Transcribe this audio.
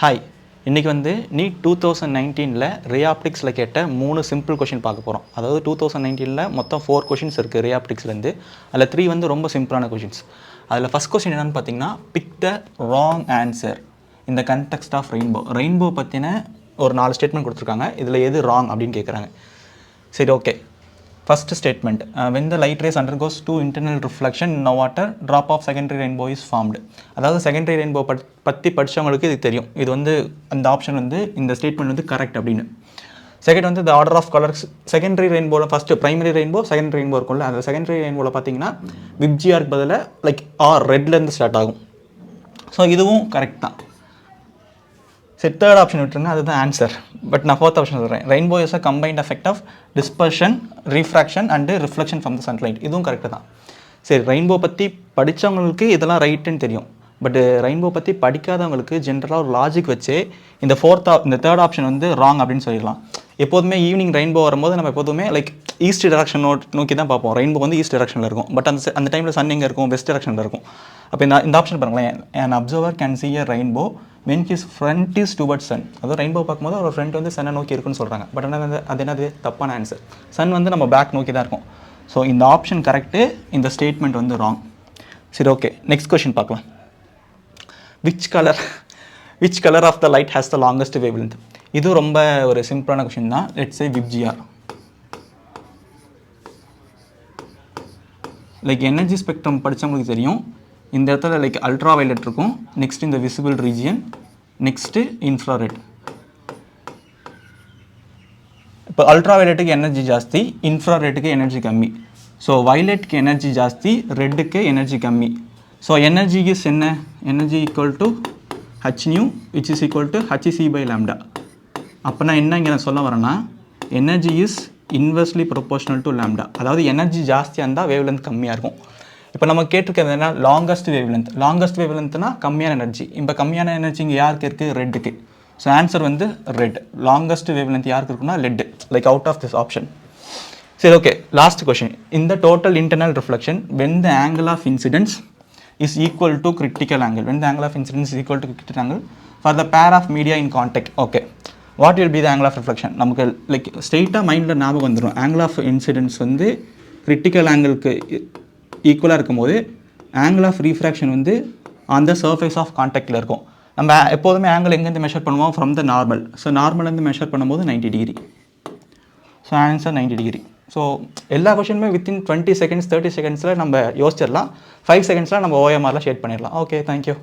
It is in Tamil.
ஹாய், இன்றைக்கி வந்து நீட் 2019 ரே ஆப்டிக்ஸில் கேட்ட 3 சிம்பிள் கொஷின் பார்க்க போகிறோம். அதாவது 2019 மொத்தம் 4 கொஷின்ஸ் இருக்குது ரே ஆப்டிக்ஸ்லேருந்து. அதில் 3 வந்து ரொம்ப சிம்பிளான கொஷின்ஸ். அதில் ஃபஸ்ட் கொஷின் என்னென்னு பார்த்தீங்கன்னா, பிக் த ராங் ஆன்சர் இந்த கன்டெக்ஸ்ட் ஆஃப் ரெயின்போ பற்றின ஒரு 4 ஸ்டேட்மெண்ட் கொடுத்துருக்காங்க. இதில் எது ராங் அப்படின்னு கேட்குறாங்க. சரி, okay. First statement, when the light rays undergoes to internal reflection in water, drop of secondary rainbow is formed. அதாவது செகண்டரி ரெயின்போ பற்றி படித்தவங்களுக்கு இது தெரியும். இது வந்து அந்த ஆப்ஷன் வந்து இந்த ஸ்டேட்மெண்ட் வந்து கரெக்ட் அப்படின்னு. செகண்ட் வந்து the order of colors secondary ரெயின்போவில் first primary rainbow secondary rainbow இருக்கும்ல, அந்த செகண்டரி ரெயின்போவில் பார்த்தீங்கன்னா விப்ஜிஆருக்கு பதில் லைக் ரெட்லேருந்து ஸ்டார்ட் ஆகும். ஸோ இதுவும் கரெக்ட் தான். சரி, தேர்ட் ஆப்ஷன் விட்டுருங்க, அதுதான் ஆன்சர். பட் நான் ஃபோர்த் ஆப்ஷன் சொல்கிறேன். Rainbow is a combined effect of dispersion, refraction and reflection from the sunlight. இதுவும் கரெக்டு தான். சரி, ரெயின்போ பற்றி படித்தவங்களுக்கு இதெல்லாம் ரைட்டுன்னு தெரியும். பட் ரெயின்போ பற்றி படிக்காதவங்களுக்கு ஜென்ரலாக ஒரு லாஜிக் வச்சு இந்த தேர்ட் ஆப்ஷன் வந்து ராங் அப்படின்னு சொல்லிடலாம். எப்போதுமே ஈவினிங் ரெயின்போ வரும்போது நம்ம எப்போதுமே லைக் ஈஸ்ட் டெரெக்ஷன் நோக்கி தான் பார்ப்போம். ரெயின்போ வந்து ஈஸ்ட் டெரெக்ஷனில் இருக்கும். பட் அந்த டைமில் சன் எங்கே இருக்கும்? வெஸ்ட் டெரெக்ஷனில் இருக்கும். அப்போ இந்த ஆப்ஷன் பாருங்களேன், an observer can see a rainbow when his front is towards sun. அதாவது ரெயின்போ பார்க்கும்போது ஒரு ஃப்ரண்ட் வந்து சன்னை நோக்கி இருக்குன்னு சொல்கிறாங்க. பட் அது என்னது? தப்பான ஆன்சர். சன் வந்து நம்ம பேக் நோக்கி தான் இருக்கும். ஸோ இந்த ஆப்ஷன் கரெக்டு, இந்த ஸ்டேட்மெண்ட் வந்து ராங். சரி, ஓகே. நெக்ஸ்ட் கொஷின் பார்க்கலாம். which color of the light has the longest wavelength? இது ரொம்ப ஒரு சிம்பிளான கொஷின் தான். Let's say VIBGYOR. Like energy spectrum படித்தவங்களுக்கு தெரியும். இந்த இடத்துல லைக் அல்ட்ரா வயலட் இருக்கும், நெக்ஸ்ட் இந்த விசிபிள் ரீஜியன், நெக்ஸ்ட்டு இன்ஃப்ராரெட். இப்போ அல்ட்ரா வயலட்டுக்கு எனர்ஜி ஜாஸ்தி, இன்ஃப்ராரெட்டுக்கு எனர்ஜி கம்மி. ஸோ வயலட்டுக்கு எனர்ஜி ஜாஸ்தி, ரெட்டுக்கு எனர்ஜி கம்மி. ஸோ எனர்ஜி இஸ் என்ன? Energy equal to h nu which is equal to hc by lambda. அப்போ நான் என்ன இங்கே நான் சொல்ல வரேன்னா, energy is inversely proportional to lambda. அதாவது எனர்ஜி ஜாஸ்தியாக இருந்தால் வேவ் லென்த் கம்மியாக இருக்கும். இப்போ நம்ம கேட்டிருக்கிறது என்ன? Longest wavelength. லாங்கஸ்ட் வேவ் லென்த்னா கம்மியான எனர்ஜி. இப்போ கம்மியான எனர்ஜி இங்கே யாருக்கு இருக்குது? ரெட்டுக்கு. ஸோ ஆன்சர் வந்து ரெட். லாங்கஸ்ட் வேவ் லென்த் யாருக்கு இருக்குன்னா red. Like out of this option. சரி, okay. Last question. In the total internal reflection when the angle of incidence is equal to critical angle. When the angle of incidence is equal to critical angle for the pair of media in contact. Okay, what will be the angle of reflection? நமக்கு லைக் ஸ்ட்ரெயிட்டாக மைண்டில் ஞாபகம் வந்துடும். ஆங்கிள் ஆஃப் இன்சிடென்ஸ் வந்து கிரிட்டிக்கல் ஆங்கிளுக்கு ஈக்குவலாக இருக்கும்போது ஆங்கிள் ஆஃப் ரீஃப்ராக்ஷன் வந்து அந்த சர்ஃபேஸ் ஆஃப் கான்டாக்டில் இருக்கும். நம்ம எப்போதுமே ஆங்கிள் எங்கேருந்து மெஷர் பண்ணுவோம்? From the normal. ஸோ நார்மலேருந்து மெஷர் பண்ணும்போது 90 degree. So answer 90 degree. So எல்லா கொஷனுமே வித்தின் 20 செகண்ட்ஸ் 30 செகண்ட்ஸில் நம்ம யோசிச்சிடலாம். 5 செகண்ட்ஸில் நம்ம ஓஎம்ஆரில் ஷேட் பண்ணிடலாம். Okay, thank you.